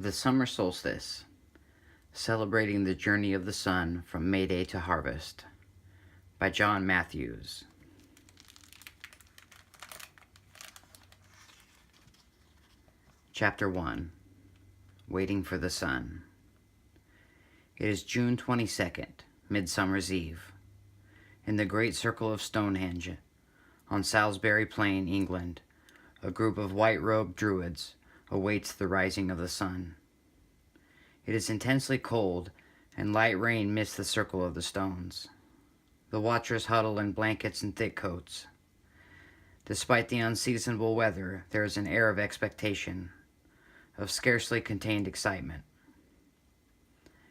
The Summer Solstice, Celebrating the Journey of the Sun from May Day to Harvest, by John Matthews. Chapter 1, Waiting for the Sun. It is June 22nd, Midsummer's Eve, in the great circle of Stonehenge, on Salisbury Plain, England. A group of white-robed druids awaits the rising of the sun. It is intensely cold, and light rain mists the circle of the stones. The watchers huddle in blankets and thick coats. Despite the unseasonable weather, there is an air of expectation, of scarcely contained excitement.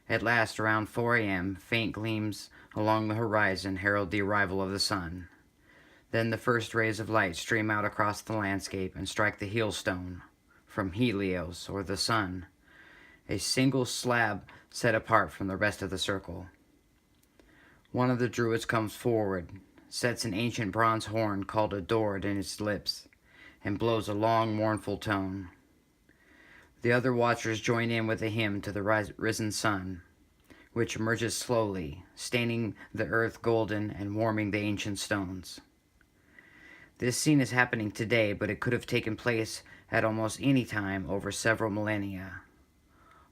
At last, around 4 a.m., faint gleams along the horizon herald the arrival of the sun. Then the first rays of light stream out across the landscape and strike the heel stone, from Helios, or the sun, a single slab set apart from the rest of the circle. One of the druids comes forward, sets an ancient bronze horn called a dord in its lips, and blows a long, mournful tone. The other watchers join in with a hymn to the risen sun, which emerges slowly, staining the earth golden and warming the ancient stones. This scene is happening today, but it could have taken place at almost any time over several millennia.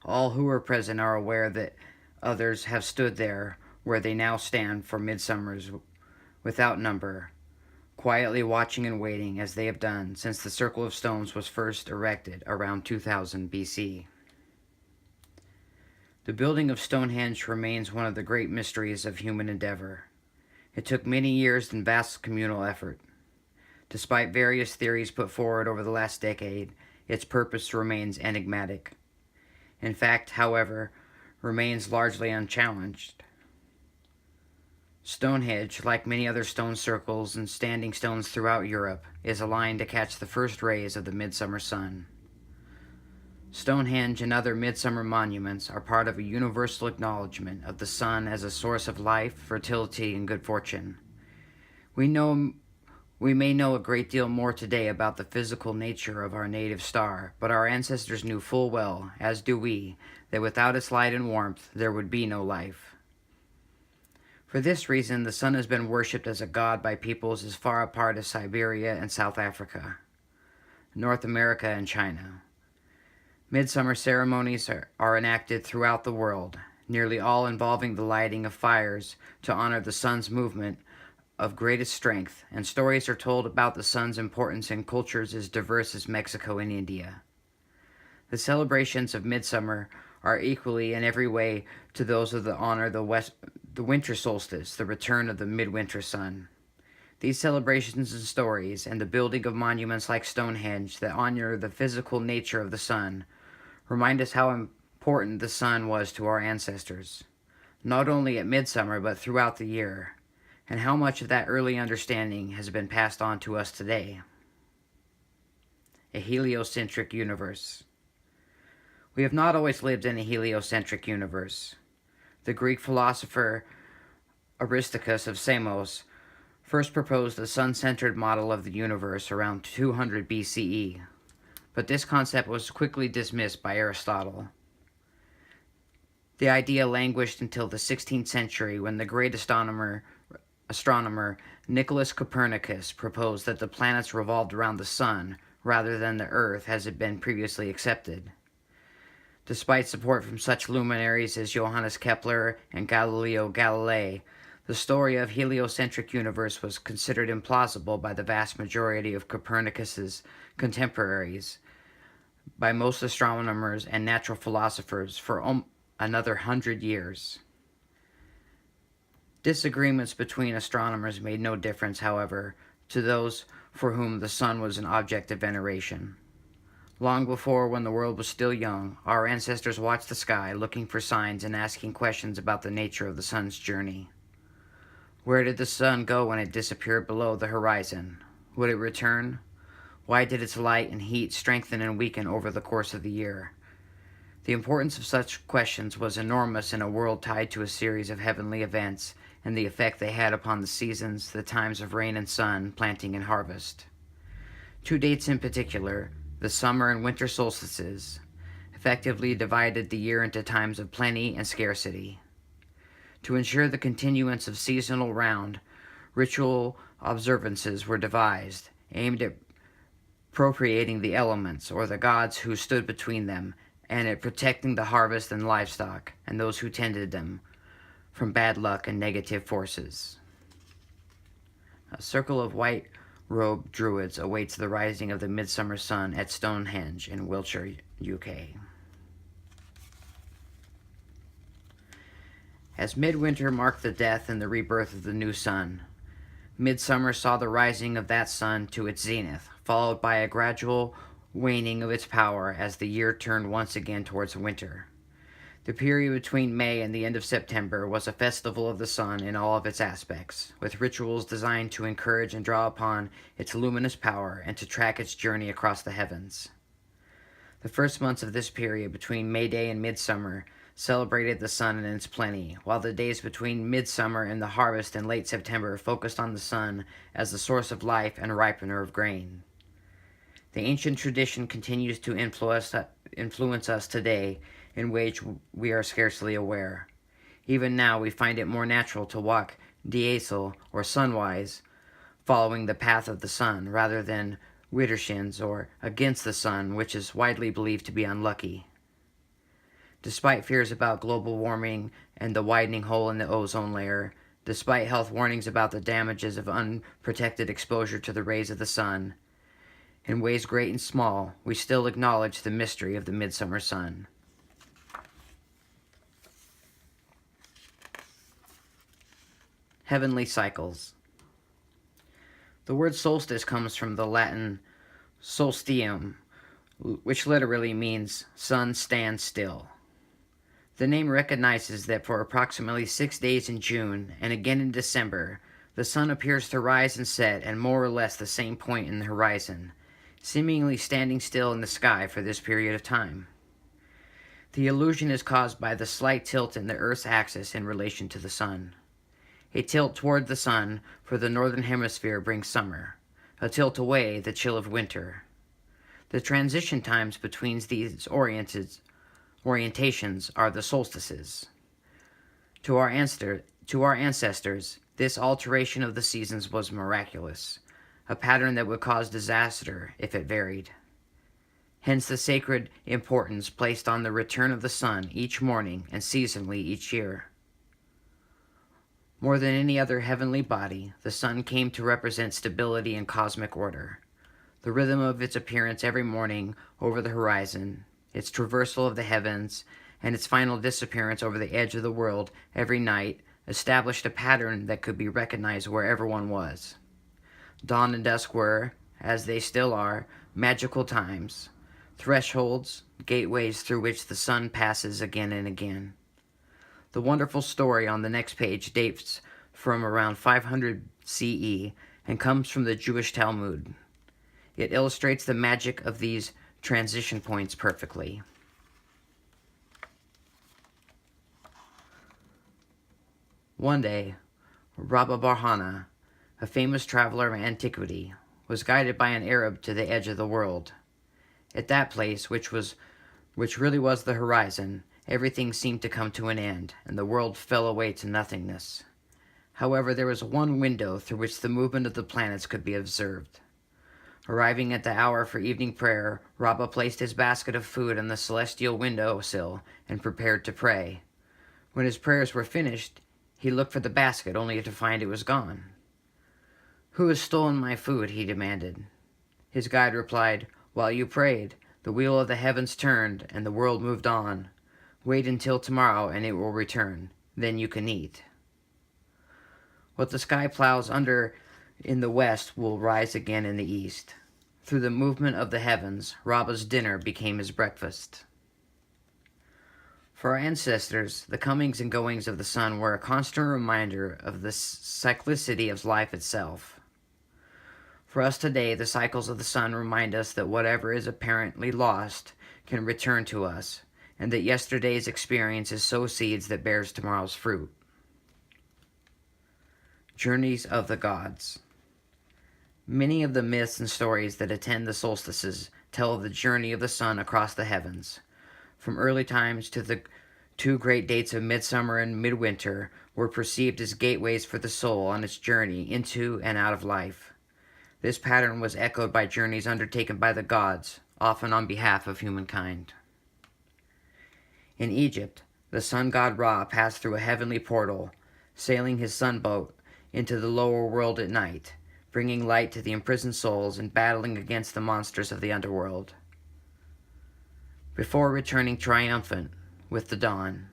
All who are present are aware that others have stood there where they now stand for midsummers without number, quietly watching and waiting as they have done since the circle of stones was first erected around 2000 BC. The building of Stonehenge remains one of the great mysteries of human endeavor. It took many years and vast communal effort. Despite various theories put forward over the last decade, its purpose remains enigmatic. In fact, however, remains largely unchallenged. Stonehenge, like many other stone circles and standing stones throughout Europe, is aligned to catch the first rays of the midsummer sun. Stonehenge and other midsummer monuments are part of a universal acknowledgement of the sun as a source of life, fertility, and good fortune. We may know a great deal more today about the physical nature of our native star, but our ancestors knew full well, as do we, that without its light and warmth there would be no life. For this reason, the sun has been worshipped as a god by peoples as far apart as Siberia and South Africa, North America and China. Midsummer ceremonies are enacted throughout the world, nearly all involving the lighting of fires to honor the sun's movement of greatest strength, and stories are told about the sun's importance in cultures as diverse as Mexico and India. The celebrations of midsummer are equally in every way to those of the honor the winter solstice, the return of the midwinter sun. These celebrations and stories, and the building of monuments like Stonehenge that honor the physical nature of the sun, remind us how important the sun was to our ancestors, not only at midsummer but throughout the year, and how much of that early understanding has been passed on to us today. A heliocentric universe. We have not always lived in a heliocentric universe. The Greek philosopher Aristarchus of Samos first proposed a sun-centered model of the universe around 200 BCE, but this concept was quickly dismissed by Aristotle. The idea languished until the 16th century when the great astronomer Nicholas Copernicus proposed that the planets revolved around the sun rather than the earth as had been previously accepted. Despite support from such luminaries as Johannes Kepler and Galileo Galilei, the story of heliocentric universe was considered implausible by the vast majority of Copernicus's contemporaries, by most astronomers and natural philosophers for another 100 years. Disagreements between astronomers made no difference, however, to those for whom the sun was an object of veneration. Long before, when the world was still young, our ancestors watched the sky, looking for signs and asking questions about the nature of the sun's journey. Where did the sun go when it disappeared below the horizon? Would it return? Why did its light and heat strengthen and weaken over the course of the year? The importance of such questions was enormous in a world tied to a series of heavenly events and the effect they had upon the seasons, the times of rain and sun, planting and harvest. Two dates in particular, the summer and winter solstices, effectively divided the year into times of plenty and scarcity. To ensure the continuance of seasonal round, ritual observances were devised, aimed at appropriating the elements, or the gods who stood between them, and at protecting the harvest and livestock, and those who tended them, from bad luck and negative forces. A circle of white-robed druids awaits the rising of the midsummer sun at Stonehenge in Wiltshire, UK. As midwinter marked the death and the rebirth of the new sun, midsummer saw the rising of that sun to its zenith, followed by a gradual waning of its power as the year turned once again towards winter. The period between May and the end of September was a festival of the sun in all of its aspects, with rituals designed to encourage and draw upon its luminous power and to track its journey across the heavens. The first months of this period between May Day and midsummer celebrated the sun and its plenty, while the days between midsummer and the harvest in late September focused on the sun as the source of life and ripener of grain. The ancient tradition continues to influence us today in ways we are scarcely aware. Even now, we find it more natural to walk diesel or sunwise, following the path of the sun, rather than widdershins or against the sun, which is widely believed to be unlucky. Despite fears about global warming and the widening hole in the ozone layer, despite health warnings about the damages of unprotected exposure to the rays of the sun, in ways great and small, we still acknowledge the mystery of the midsummer sun. Heavenly cycles. The word solstice comes from the Latin solstium, which literally means sun stands still. The name recognizes that for approximately 6 days in June and again in December, the sun appears to rise and set at more or less the same point in the horizon, seemingly standing still in the sky for this period of time. The illusion is caused by the slight tilt in the Earth's axis in relation to the sun. A tilt toward the sun for the northern hemisphere brings summer, a tilt away the chill of winter. The transition times between these orientations are the solstices. To our ancestors, this alteration of the seasons was miraculous, a pattern that would cause disaster if it varied. Hence the sacred importance placed on the return of the sun each morning and seasonally each year. More than any other heavenly body, the sun came to represent stability and cosmic order. The rhythm of its appearance every morning over the horizon, its traversal of the heavens, and its final disappearance over the edge of the world every night established a pattern that could be recognized wherever one was. Dawn and dusk were, as they still are, magical times, thresholds, gateways through which the sun passes again and again. The wonderful story on the next page dates from around 500 CE and comes from the Jewish Talmud. It illustrates the magic of these transition points perfectly. One day, Rabba Barhana, a famous traveler of antiquity, was guided by an Arab to the edge of the world. At that place, which really was the horizon, everything seemed to come to an end, and the world fell away to nothingness. However, there was one window through which the movement of the planets could be observed. Arriving at the hour for evening prayer, Rabba placed his basket of food on the celestial window-sill and prepared to pray. When his prayers were finished, he looked for the basket only to find it was gone. "Who has stolen my food?" he demanded. His guide replied, "While you prayed, the wheel of the heavens turned and the world moved on. Wait until tomorrow and it will return. Then you can eat. What the sky plows under in the west will rise again in the east." Through the movement of the heavens, Rabba's dinner became his breakfast. For our ancestors, the comings and goings of the sun were a constant reminder of the cyclicity of life itself. For us today, the cycles of the sun remind us that whatever is apparently lost can return to us, and that yesterday's experiences sow seeds that bears tomorrow's fruit. Journeys of the Gods. Many of the myths and stories that attend the solstices tell of the journey of the sun across the heavens. from early times to the two great dates of midsummer and midwinter, were perceived as gateways for the soul on its journey into and out of life. This pattern was echoed by journeys undertaken by the gods, often on behalf of humankind. In Egypt, the sun god Ra passed through a heavenly portal, sailing his sunboat into the lower world at night, bringing light to the imprisoned souls and battling against the monsters of the underworld, before returning triumphant with the dawn.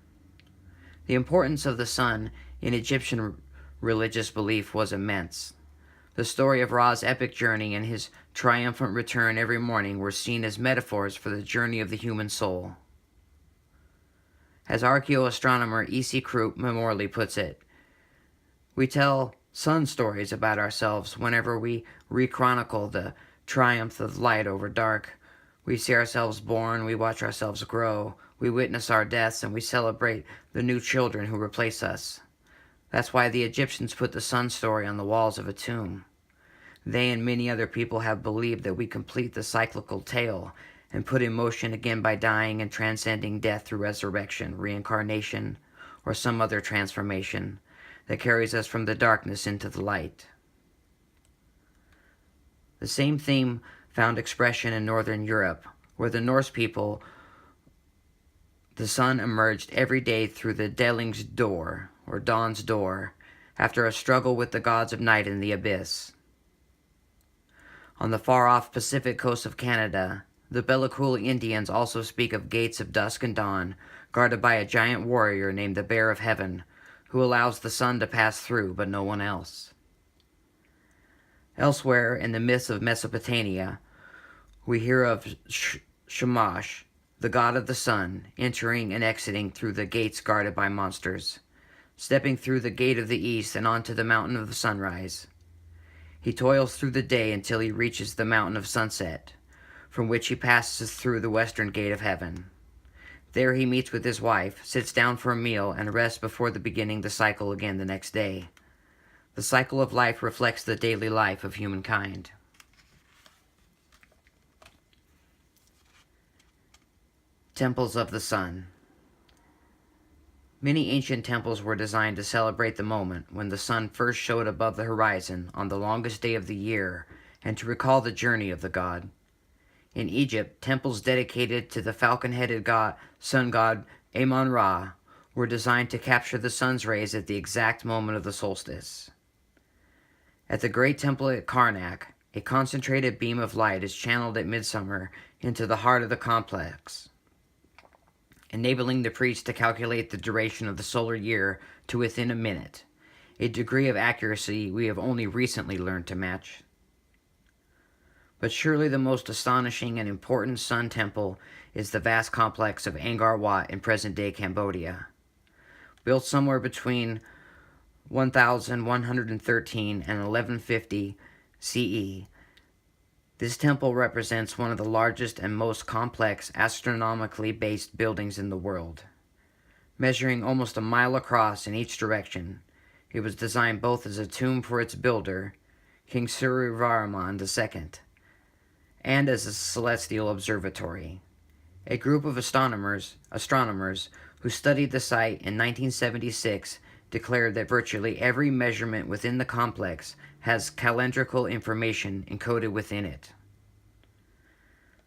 The importance of the sun in Egyptian religious belief was immense. The story of Ra's epic journey and his triumphant return every morning were seen as metaphors for the journey of the human soul. As archaeoastronomer E.C. Krupp memorially puts it, we tell sun stories about ourselves whenever we rechronicle the triumph of light over dark. We see ourselves born, we watch ourselves grow, we witness our deaths, and we celebrate the new children who replace us. That's why the Egyptians put the sun story on the walls of a tomb. They and many other people have believed that we complete the cyclical tale and put in motion again by dying and transcending death through resurrection, reincarnation, or some other transformation that carries us from the darkness into the light. The same theme found expression in Northern Europe, where the Norse people, the sun emerged every day through the Deling's door, or dawn's door, after a struggle with the gods of night in the abyss. On the far-off Pacific coast of Canada, the Belliculi Indians also speak of gates of dusk and dawn, guarded by a giant warrior named the Bear of Heaven, who allows the sun to pass through, but no one else. Elsewhere in the myths of Mesopotamia, we hear of Shamash, the god of the sun, entering and exiting through the gates guarded by monsters, stepping through the gate of the east and onto the mountain of the sunrise. He toils through the day until he reaches the mountain of sunset, from which he passes through the western gate of heaven. There he meets with his wife, sits down for a meal, and rests before beginning the cycle again the next day. The cycle of life reflects the daily life of humankind. Temples of the Sun. Many ancient temples were designed to celebrate the moment when the sun first showed above the horizon on the longest day of the year and to recall the journey of the god. In Egypt, temples dedicated to the falcon-headed sun god Amon-Ra were designed to capture the sun's rays at the exact moment of the solstice. At the great temple at Karnak, a concentrated beam of light is channeled at midsummer into the heart of the complex, enabling the priest to calculate the duration of the solar year to within a minute, a degree of accuracy we have only recently learned to match. But surely the most astonishing and important sun temple is the vast complex of Angkor Wat in present-day Cambodia. Built somewhere between 1113 and 1150 CE, this temple represents one of the largest and most complex astronomically based buildings in the world. Measuring almost a mile across in each direction, it was designed both as a tomb for its builder, King Suryavarman II, and as a celestial observatory. A group of astronomers who studied the site in 1976 declared that virtually every measurement within the complex has calendrical information encoded within it.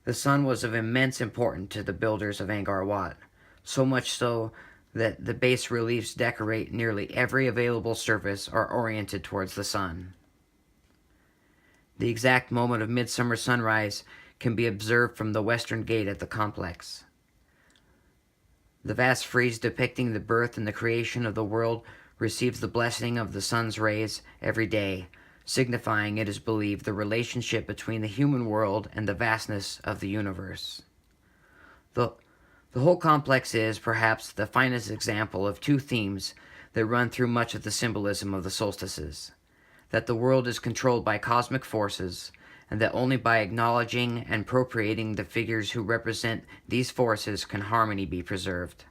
The sun was of immense importance to the builders of Angkor Wat, so much so that the bas reliefs decorate nearly every available surface are oriented towards the sun. The exact moment of midsummer sunrise can be observed from the western gate at the complex. The vast frieze depicting the birth and the creation of the world receives the blessing of the sun's rays every day, signifying, it is believed, the relationship between the human world and the vastness of the universe. The whole complex is, perhaps, the finest example of two themes that run through much of the symbolism of the solstices: that the world is controlled by cosmic forces, and that only by acknowledging and appropriating the figures who represent these forces can harmony be preserved.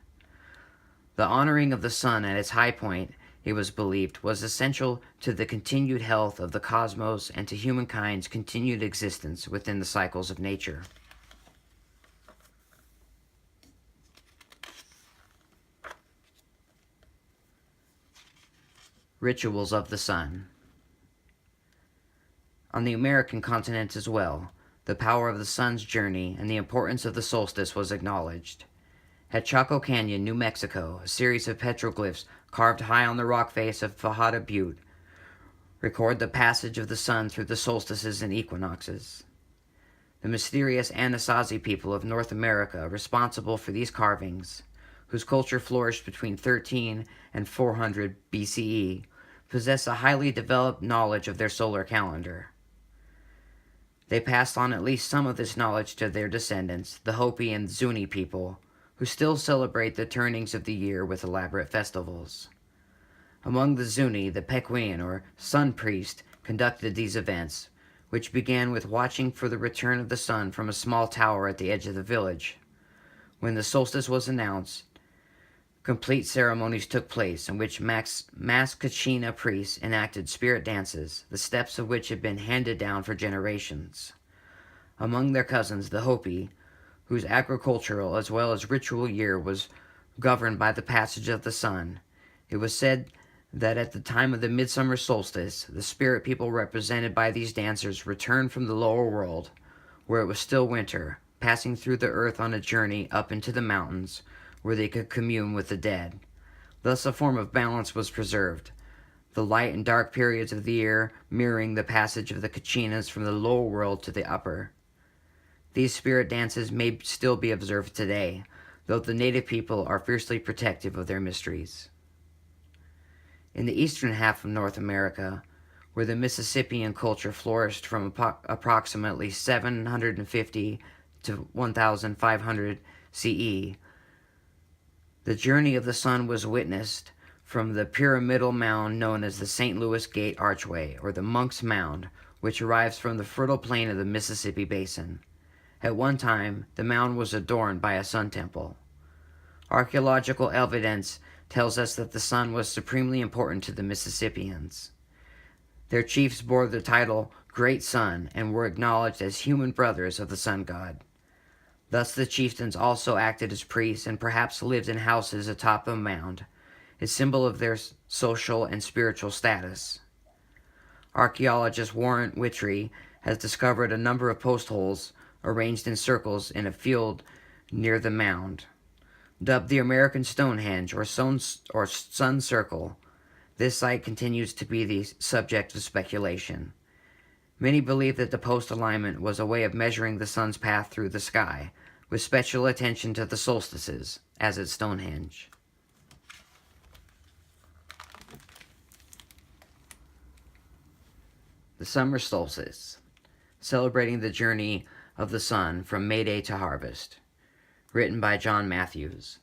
The honoring of the sun at its high point, it was believed, was essential to the continued health of the cosmos and to humankind's continued existence within the cycles of nature. Rituals of the Sun. On the American continent as well, the power of the sun's journey and the importance of the solstice was acknowledged. At Chaco Canyon, New Mexico, a series of petroglyphs carved high on the rock face of Fajada Butte record the passage of the sun through the solstices and equinoxes. The mysterious Anasazi people of North America, responsible for these carvings, whose culture flourished between 13 and 400 BCE, possess a highly developed knowledge of their solar calendar. They passed on at least some of this knowledge to their descendants, the Hopi and Zuni people, who still celebrate the turnings of the year with elaborate festivals. Among the Zuni, the Pequin, or sun priest, conducted these events, which began with watching for the return of the sun from a small tower at the edge of the village. When the solstice was announced, complete ceremonies took place in which masked Kachina priests enacted spirit dances, the steps of which had been handed down for generations. Among their cousins, the Hopi, whose agricultural as well as ritual year was governed by the passage of the sun, it was said that at the time of the midsummer solstice, the spirit people represented by these dancers returned from the lower world, where it was still winter, passing through the earth on a journey up into the mountains, where they could commune with the dead. Thus a form of balance was preserved, the light and dark periods of the year mirroring the passage of the Kachinas from the lower world to the upper. These spirit dances may still be observed today, though the native people are fiercely protective of their mysteries. In the eastern half of North America, where the Mississippian culture flourished from approximately 750 to 1500 CE, the journey of the sun was witnessed from the pyramidal mound known as the St. Louis Gate Archway, or the Monk's Mound, which arrives from the fertile plain of the Mississippi Basin. At one time, the mound was adorned by a sun temple. Archaeological evidence tells us that the sun was supremely important to the Mississippians. Their chiefs bore the title Great Sun and were acknowledged as human brothers of the sun god. Thus the chieftains also acted as priests and perhaps lived in houses atop the mound, a symbol of their social and spiritual status. Archaeologist Warren Witry has discovered a number of post holes arranged in circles in a field near the mound. Dubbed the American Stonehenge or Sun Circle, this site continues to be the subject of speculation. Many believe that the post alignment was a way of measuring the sun's path through the sky, with special attention to the solstices, as at Stonehenge. The summer solstice, celebrating the journey of the sun from May Day to harvest. Written by John Matthews.